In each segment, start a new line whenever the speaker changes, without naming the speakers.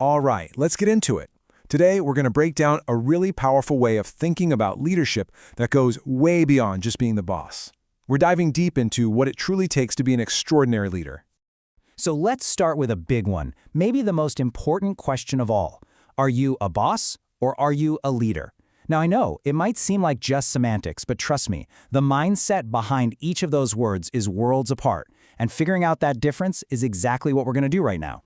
All right, let's get into it. Today, we're going to break down a really powerful way of thinking about leadership that goes way beyond just being the boss. We're diving deep into what it truly takes to be an extraordinary leader.
So let's start with a big one, maybe the most important question of all. Are you a boss or are you a leader? Now I know, it might seem like just semantics, but trust me, the mindset behind each of those words is worlds apart, and figuring out that difference is exactly what we're going to do right now.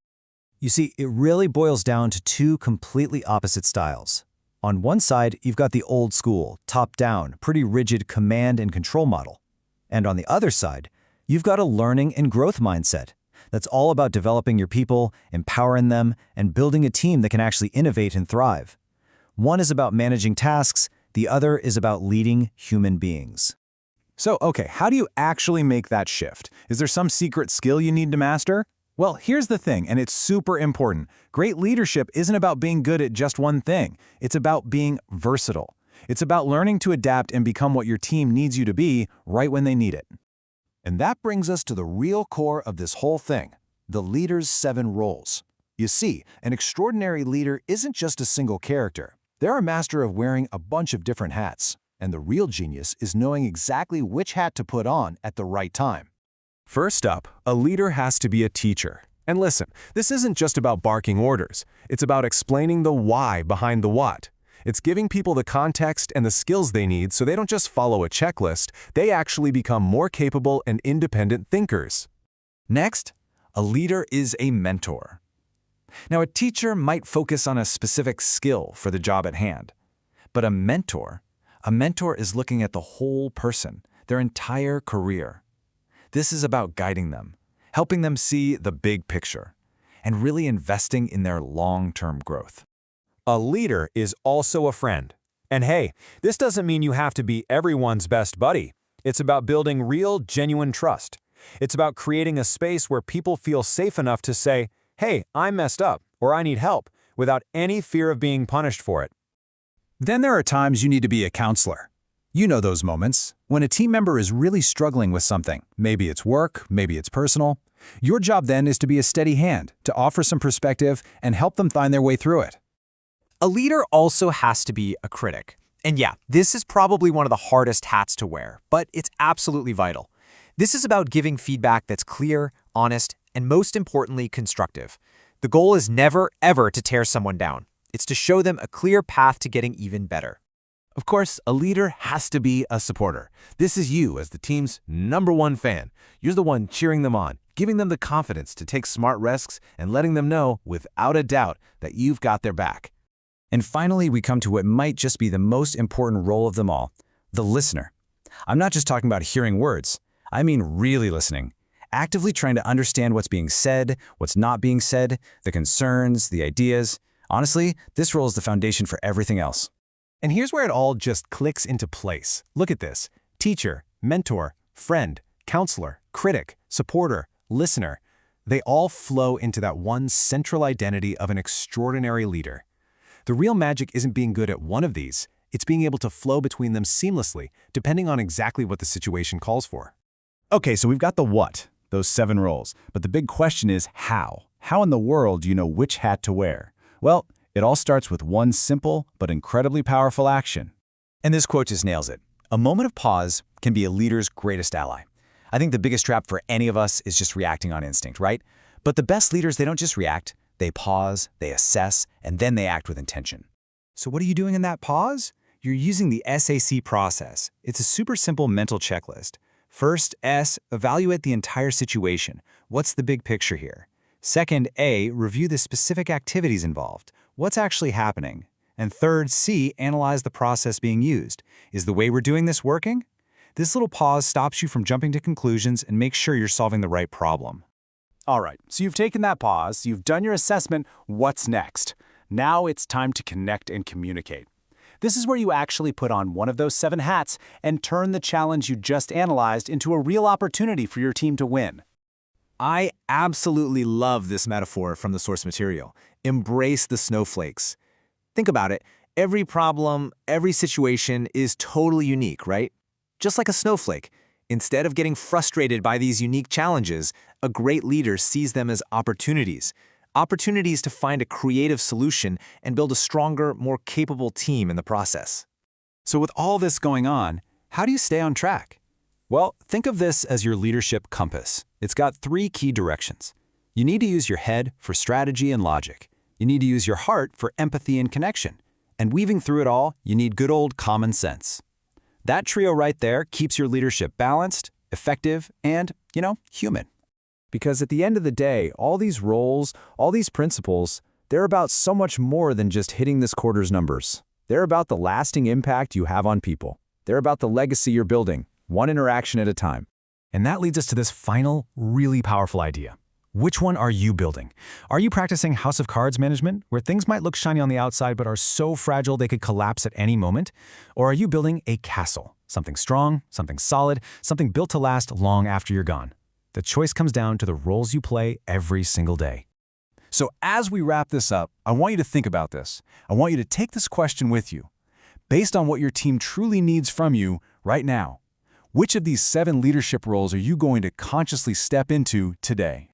You see, it really boils down to two completely opposite styles. On one side, you've got the old school, top-down, pretty rigid command and control model. And on the other side, you've got a learning and growth mindset that's all about developing your people, empowering them, and building a team that can actually innovate and thrive. One is about managing tasks, the other is about leading human beings.
So, okay, how do you actually make that shift? Is there some secret skill you need to master? Well, here's the thing, and it's super important. Great leadership isn't about being good at just one thing. It's about being versatile. It's about learning to adapt and become what your team needs you to be right when they need it. And that brings us to the real core of this whole thing, the leader's 7 roles. You see, an extraordinary leader isn't just a single character. They're a master of wearing a bunch of different hats. And the real genius is knowing exactly which hat to put on at the right time. First up, a leader has to be a teacher. And listen, this isn't just about barking orders. It's about explaining the why behind the what. It's giving people the context and the skills they need so they don't just follow a checklist, they actually become more capable and independent thinkers. Next, a leader is a mentor. Now, a teacher might focus on a specific skill for the job at hand. But a mentor is looking at the whole person, their entire career. This is about guiding them, helping them see the big picture, and really investing in their long-term growth.
A leader is also a friend. And hey, this doesn't mean you have to be everyone's best buddy. It's about building real, genuine trust. It's about creating a space where people feel safe enough to say, hey, I messed up, or I need help, without any fear of being punished for it.
Then there are times you need to be a counselor. You know those moments, when a team member is really struggling with something. Maybe it's work, maybe it's personal. Your job then is to be a steady hand, to offer some perspective and help them find their way through it.
A leader also has to be a critic. And yeah, this is probably one of the hardest hats to wear, but it's absolutely vital. This is about giving feedback that's clear, honest, and most importantly, constructive. The goal is never, ever to tear someone down. It's to show them a clear path to getting even better.
Of course, a leader has to be a supporter. This is you as the team's #1 fan. You're the one cheering them on, giving them the confidence to take smart risks and letting them know, without a doubt, that you've got their back.
And finally, we come to what might just be the most important role of them all, the listener. I'm not just talking about hearing words. I mean really listening. Actively trying to understand what's being said, what's not being said, the concerns, the ideas. Honestly, this role is the foundation for everything else.
And here's where it all just clicks into place. Look at this. Teacher, mentor, friend, counselor, critic, supporter, listener. They all flow into that one central identity of an extraordinary leader. The real magic isn't being good at one of these. It's being able to flow between them seamlessly, depending on exactly what the situation calls for. Okay, so we've got the what, those 7 roles. But the big question is how? How in the world do you know which hat to wear? Well, it all starts with one simple but incredibly powerful action.
And this quote just nails it. A moment of pause can be a leader's greatest ally. I think the biggest trap for any of us is just reacting on instinct, right? But the best leaders, they don't just react. They pause, they assess, and then they act with intention. So what are you doing in that pause? You're using the SACE process. It's a super simple mental checklist. First, S, evaluate the entire situation. What's the big picture here? Second, A, review the specific activities involved. What's actually happening? And third, C, analyze the process being used. Is the way we're doing this working? This little pause stops you from jumping to conclusions and makes sure you're solving the right problem.
All right, so you've taken that pause, you've done your assessment, what's next? Now it's time to connect and communicate. This is where you actually put on one of those 7 hats and turn the challenge you just analyzed into a real opportunity for your team to win.
I absolutely love this metaphor from the source material. Embrace the snowflakes. Think about it. Every problem, every situation is totally unique, right? Just like a snowflake. Instead of getting frustrated by these unique challenges, a great leader sees them as opportunities. opportunities to find a creative solution and build a stronger, more capable team in the process.
So with all this going on, how do you stay on track? Well, think of this as your leadership compass. It's got 3 key directions. You need to use your head for strategy and logic. You need to use your heart for empathy and connection. And weaving through it all, you need good old common sense. That trio right there keeps your leadership balanced, effective, and, human.
Because at the end of the day, all these roles, all these principles, they're about so much more than just hitting this quarter's numbers. They're about the lasting impact you have on people. They're about the legacy you're building, one interaction at a time.
And that leads us to this final, really powerful idea. Which one are you building? Are you practicing House of Cards management, where things might look shiny on the outside but are so fragile they could collapse at any moment? Or are you building a castle, something strong, something solid, something built to last long after you're gone? The choice comes down to the roles you play every single day. So as we wrap this up, I want you to think about this. I want you to take this question with you. Based on what your team truly needs from you right now, which of these 7 leadership roles are you going to consciously step into today?